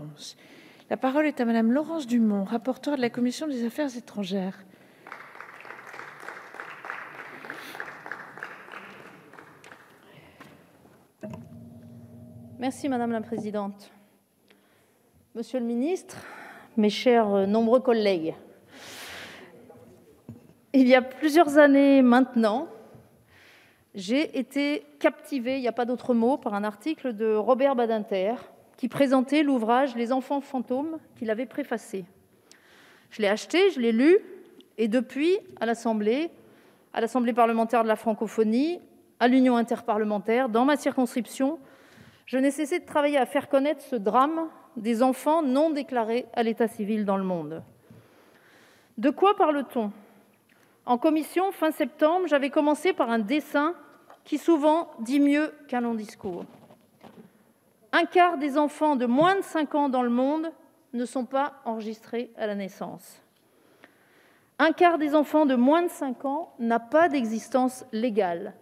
réponse. La parole est à Madame Laurence Dumont, rapporteure de la Commission des Affaires étrangères. Merci Madame la Présidente. Monsieur le Ministre, mes chers nombreux collègues, il y a plusieurs années maintenant, j'ai été captivée, il n'y a pas d'autre mot, par un article de Robert Badinter qui présentait l'ouvrage « Les enfants fantômes » qu'il avait préfacé. Je l'ai acheté, je l'ai lu, et depuis, à l'Assemblée parlementaire de la francophonie, à l'Union interparlementaire, dans ma circonscription, je n'ai cessé de travailler à faire connaître ce drame des enfants non déclarés à l'état civil dans le monde. De quoi parle-t-on ? En commission, fin septembre, j'avais commencé par un dessin qui souvent dit mieux qu'un long discours. Un quart des enfants de moins de 5 ans dans le monde ne sont pas enregistrés à la naissance. Un quart des enfants de moins de 5 ans n'a pas d'existence légale.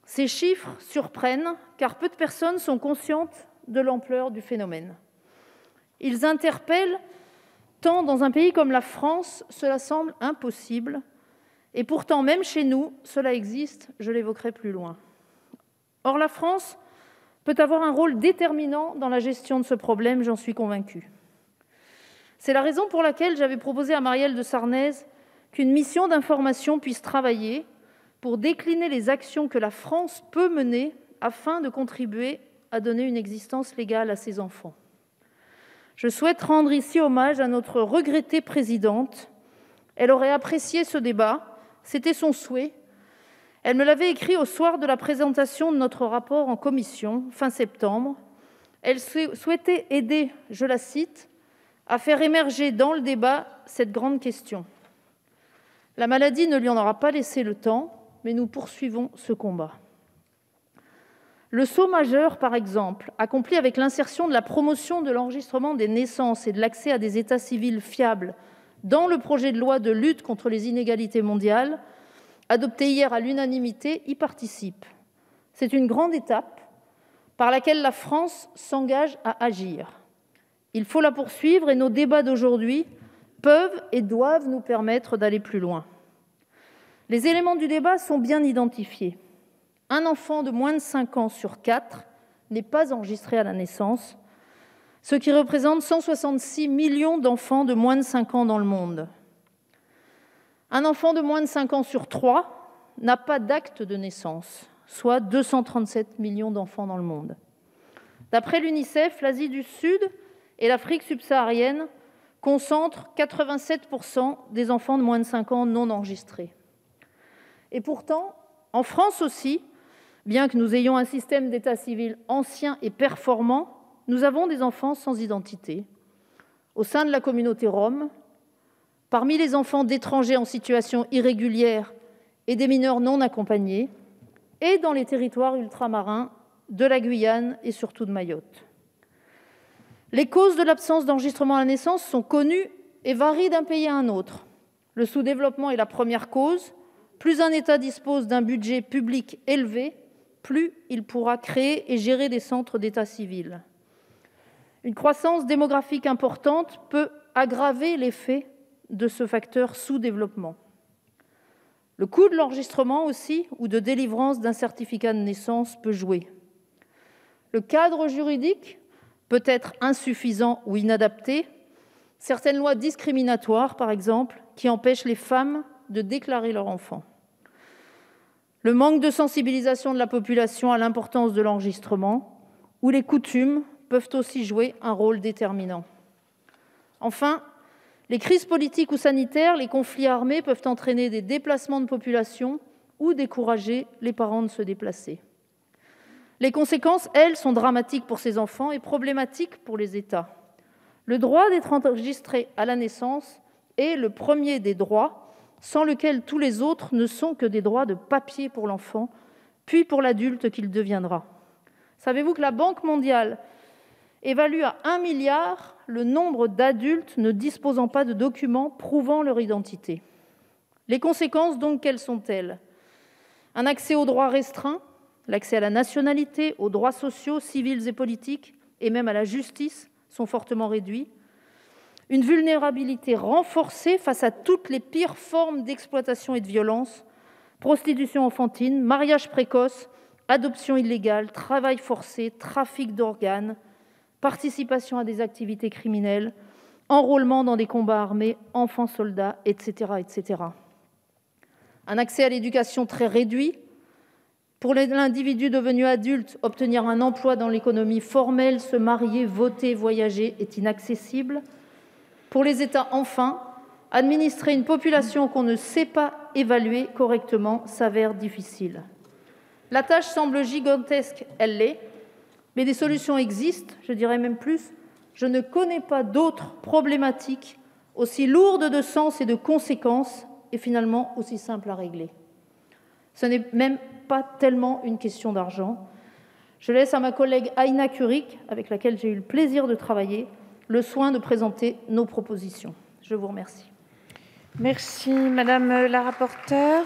Ces chiffres surprennent car peu de personnes sont conscientes de l'ampleur du phénomène. Ils interpellent tant dans un pays comme la France, cela semble impossible, et pourtant même chez nous, cela existe, je l'évoquerai plus loin. Or, la France peut avoir un rôle déterminant dans la gestion de ce problème, j'en suis convaincue. C'est la raison pour laquelle j'avais proposé à Marielle de Sarnez qu'une mission d'information puisse travailler pour décliner les actions que la France peut mener afin de contribuer à donner une existence légale à ces enfants. Je souhaite rendre ici hommage à notre regrettée présidente. Elle aurait apprécié ce débat, c'était son souhait. Elle me l'avait écrit au soir de la présentation de notre rapport en commission, fin septembre. Elle souhaitait aider, je la cite, à faire émerger dans le débat cette grande question. La maladie ne lui en aura pas laissé le temps, mais nous poursuivons ce combat. Le saut majeur, par exemple, accompli avec l'insertion de la promotion de l'enregistrement des naissances et de l'accès à des états civils fiables dans le projet de loi de lutte contre les inégalités mondiales, adopté hier à l'unanimité, y participe. C'est une grande étape par laquelle la France s'engage à agir. Il faut la poursuivre et nos débats d'aujourd'hui peuvent et doivent nous permettre d'aller plus loin. Les éléments du débat sont bien identifiés. Un enfant de moins de 5 ans sur 4 n'est pas enregistré à la naissance, ce qui représente 166 millions d'enfants de moins de 5 ans dans le monde. Un enfant de moins de 5 ans sur 3 n'a pas d'acte de naissance, soit 237 millions d'enfants dans le monde. D'après l'UNICEF, l'Asie du Sud et l'Afrique subsaharienne concentrent 87% des enfants de moins de 5 ans non enregistrés. Et pourtant, en France aussi, bien que nous ayons un système d'état civil ancien et performant, nous avons des enfants sans identité. Au sein de la communauté rom, parmi les enfants d'étrangers en situation irrégulière et des mineurs non accompagnés, et dans les territoires ultramarins de la Guyane et surtout de Mayotte. Les causes de l'absence d'enregistrement à la naissance sont connues et varient d'un pays à un autre. Le sous-développement est la première cause. Plus un État dispose d'un budget public élevé, plus il pourra créer et gérer des centres d'état civil. Une croissance démographique importante peut aggraver l'effet de ce facteur sous-développement. Le coût de l'enregistrement aussi, ou de délivrance d'un certificat de naissance peut jouer. Le cadre juridique peut être insuffisant ou inadapté. Certaines lois discriminatoires, par exemple, qui empêchent les femmes de déclarer leur enfant. Le manque de sensibilisation de la population à l'importance de l'enregistrement, ou les coutumes peuvent aussi jouer un rôle déterminant. Enfin, les crises politiques ou sanitaires, les conflits armés peuvent entraîner des déplacements de population ou décourager les parents de se déplacer. Les conséquences, elles, sont dramatiques pour ces enfants et problématiques pour les États. Le droit d'être enregistré à la naissance est le premier des droits, sans lequel tous les autres ne sont que des droits de papier pour l'enfant, puis pour l'adulte qu'il deviendra. Savez-vous que la Banque mondiale évalue à 1 milliard le nombre d'adultes ne disposant pas de documents prouvant leur identité? Les conséquences, donc, quelles sont-elles? Un accès aux droits restreints, l'accès à la nationalité, aux droits sociaux, civils et politiques, et même à la justice, sont fortement réduits, une vulnérabilité renforcée face à toutes les pires formes d'exploitation et de violence, prostitution enfantine, mariage précoce, adoption illégale, travail forcé, trafic d'organes, participation à des activités criminelles, enrôlement dans des combats armés, enfants soldats, etc., etc. Un accès à l'éducation très réduit. Pour l'individu devenu adulte, obtenir un emploi dans l'économie formelle, se marier, voter, voyager est inaccessible. Pour les États, enfin, administrer une population qu'on ne sait pas évaluer correctement s'avère difficile. La tâche semble gigantesque, elle l'est, mais des solutions existent, je dirais même plus. Je ne connais pas d'autres problématiques aussi lourdes de sens et de conséquences et finalement aussi simples à régler. Ce n'est même pas tellement une question d'argent. Je laisse à ma collègue Aïna Curik, avec laquelle j'ai eu le plaisir de travailler, le soin de présenter nos propositions. Je vous remercie. Merci, Madame la rapporteure.